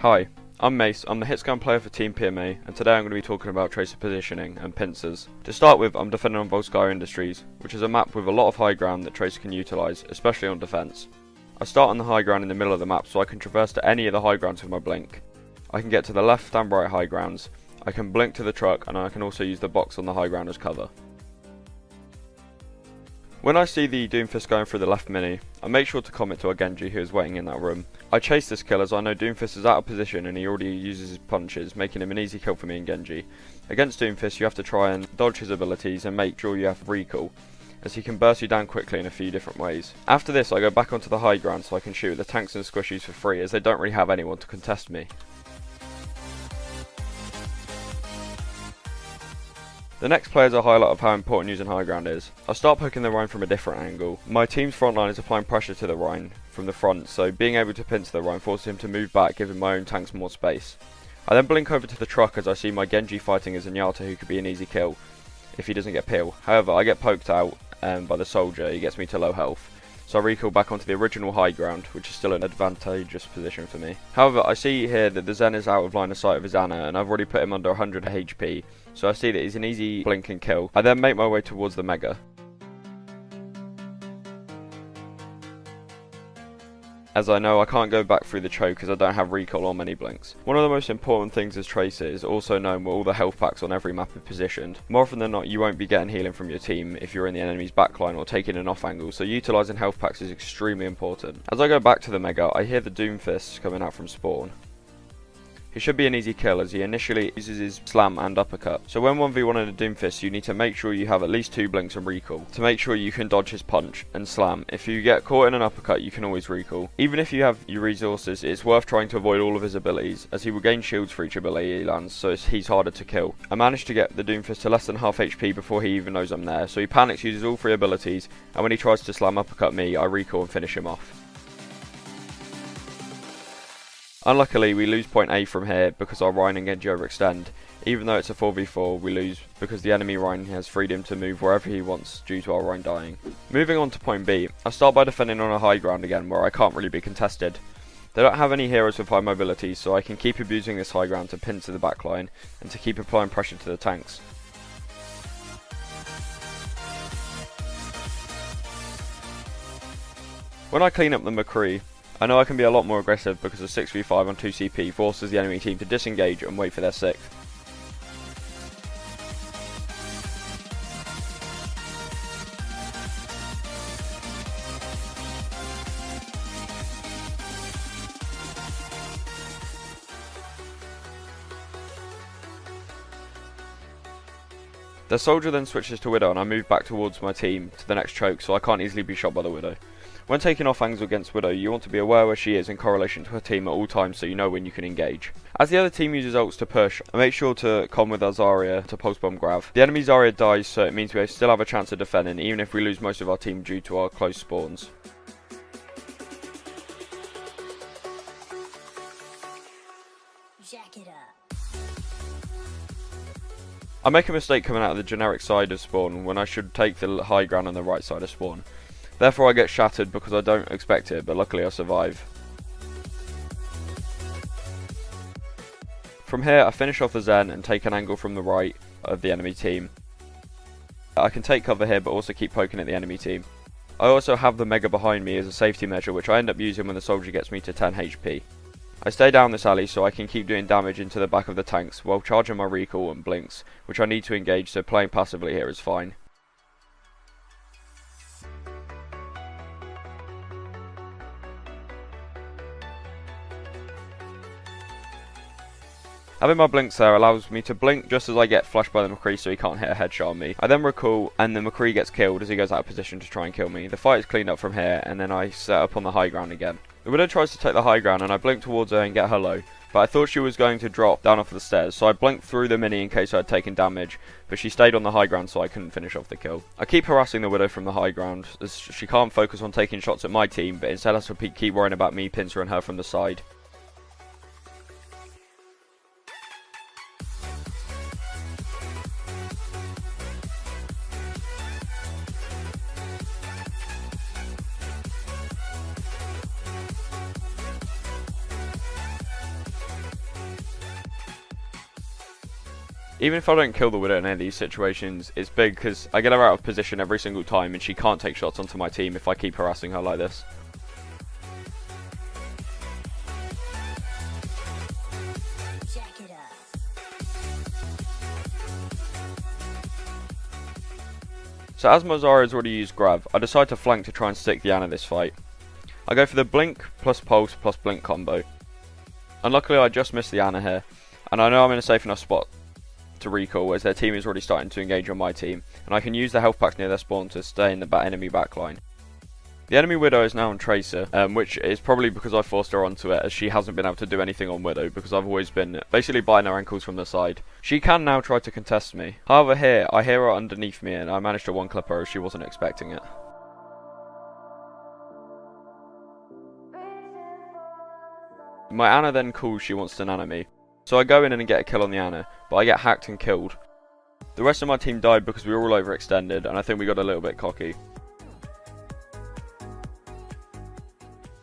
Hi, I'm Mace, I'm the hitscan player for Team PMA, and today I'm going to be talking about tracer positioning and pincers. To start with, I'm defending on Volskaya Industries, which is a map with a lot of high ground that tracer can utilise, especially on defence. I start on the high ground in the middle of the map so I can traverse to any of the high grounds with my blink. I can get to the left and right high grounds, I can blink to the truck, and I can also use the box on the high ground as cover. When I see the Doomfist going through the left mini, I make sure to comment to our Genji who is waiting in that room. I chase this kill as I know Doomfist is out of position and he already uses his punches, making him an easy kill for me and Genji. Against Doomfist you have to try and dodge his abilities and make sure you have recall, as he can burst you down quickly in a few different ways. After this I go back onto the high ground so I can shoot at the tanks and squishies for free, as they don't really have anyone to contest me. The next player is a highlight of how important using high ground is. I start poking the Rhine from a different angle. My team's front line is applying pressure to the Rhine from the front, so being able to pinch the Rhine forces him to move back, giving my own tanks more space. I then blink over to the truck as I see my Genji fighting as Zenyatta, who could be an easy kill if he doesn't get peel. However, I get poked out by the soldier, he gets me to low health. So I recall back onto the original high ground, which is still an advantageous position for me. However, I see here that the Zen is out of line of sight of his Ana, and I've already put him under 100 HP, so I see that he's an easy blink and kill. I then make my way towards the Mega. As I know I can't go back through the choke as I don't have recall or many blinks. One of the most important things as Tracer is also knowing where all the health packs on every map are positioned. More often than not you won't be getting healing from your team if you're in the enemy's backline or taking an off angle, so utilising health packs is extremely important. As I go back to the Mega I hear the Doomfist coming out from spawn. He should be an easy kill as he initially uses his slam and uppercut. So when 1v1 in a Doomfist you need to make sure you have at least 2 blinks and recall to make sure you can dodge his punch and slam. If you get caught in an uppercut you can always recall. Even if you have your resources, it's worth trying to avoid all of his abilities as he will gain shields for each ability he lands, so he's harder to kill. I managed to get the Doomfist to less than half HP before he even knows I'm there, so he panics, uses all 3 abilities, and when he tries to slam uppercut me I recall and finish him off. Unluckily we lose point A from here because our Rhine and Genji overextend. Even though it's a 4v4 we lose because the enemy Rhine has freedom to move wherever he wants due to our Rhine dying. Moving on to point B, I start by defending on a high ground again where I can't really be contested. They don't have any heroes with high mobility, so I can keep abusing this high ground to pin to the backline and to keep applying pressure to the tanks. When I clean up the McCree, I know I can be a lot more aggressive because a 6v5 on 2CP forces the enemy team to disengage and wait for their 6th. The soldier then switches to Widow and I move back towards my team to the next choke so I can't easily be shot by the Widow. When taking off angles against Widow, you want to be aware where she is in correlation to her team at all times so you know when you can engage. As the other team uses ults to push, I make sure to con with our Zarya to pulse bomb Grav. The enemy Zarya dies, so it means we still have a chance of defending even if we lose most of our team due to our close spawns. Jack it up. I make a mistake coming out of the generic side of spawn when I should take the high ground on the right side of spawn. Therefore I get shattered because I don't expect it, but luckily I survive. From here I finish off the Zen and take an angle from the right of the enemy team. I can take cover here but also keep poking at the enemy team. I also have the Mega behind me as a safety measure, which I end up using when the soldier gets me to 10 HP. I stay down this alley so I can keep doing damage into the back of the tanks while charging my recall and blinks, which I need to engage, so playing passively here is fine. Having my blinks there allows me to blink just as I get flashed by the McCree so he can't hit a headshot on me. I then recall and the McCree gets killed as he goes out of position to try and kill me. The fight is cleaned up from here and then I set up on the high ground again. The Widow tries to take the high ground and I blink towards her and get her low, but I thought she was going to drop down off the stairs, so I blinked through the mini in case I had taken damage, but she stayed on the high ground so I couldn't finish off the kill. I keep harassing the Widow from the high ground as she can't focus on taking shots at my team, but instead has to keep worrying about me pincering her from the side. Even if I don't kill the Widow in any of these situations, it's big because I get her out of position every single time and she can't take shots onto my team if I keep harassing her like this. So as my Zarya has already used grab, I decide to flank to try and stick the Ana this fight. I go for the blink plus pulse plus blink combo. Unluckily I just missed the Ana here, and I know I'm in a safe enough spot to recall as their team is already starting to engage on my team, and I can use the health packs near their spawn to stay in the enemy backline. The enemy Widow is now on Tracer, which is probably because I forced her onto it, as she hasn't been able to do anything on Widow because I've always been basically biting her ankles from the side. She can now try to contest me. However here, I hear her underneath me and I managed to one-clip her as she wasn't expecting it. My Ana then calls she wants to nano me, so I go in and get a kill on the Ana, but I get hacked and killed. The rest of my team died because we were all overextended and I think we got a little bit cocky.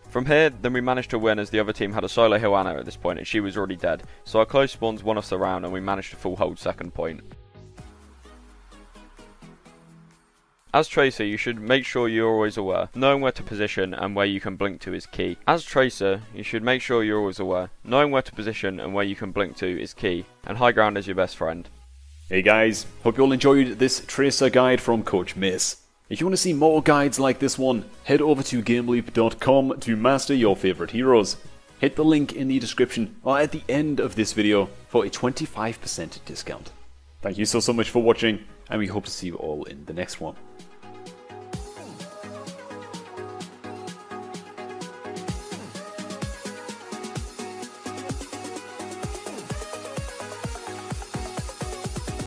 From here, then we managed to win as the other team had a solo heal Ana at this point and she was already dead, so our close spawns won us the round and we managed to full hold second point. As Tracer, you should make sure you're always aware. Knowing where to position and where you can blink to is key. As Tracer, you should make sure you're always aware. Knowing where to position and where you can blink to is key, and high ground is your best friend. Hey guys, hope you all enjoyed this Tracer guide from Coach Mace. If you want to see more guides like this one, head over to GameLoop.com to master your favourite heroes. Hit the link in the description or at the end of this video for a 25% discount. Thank you so much for watching, and we hope to see you all in the next one.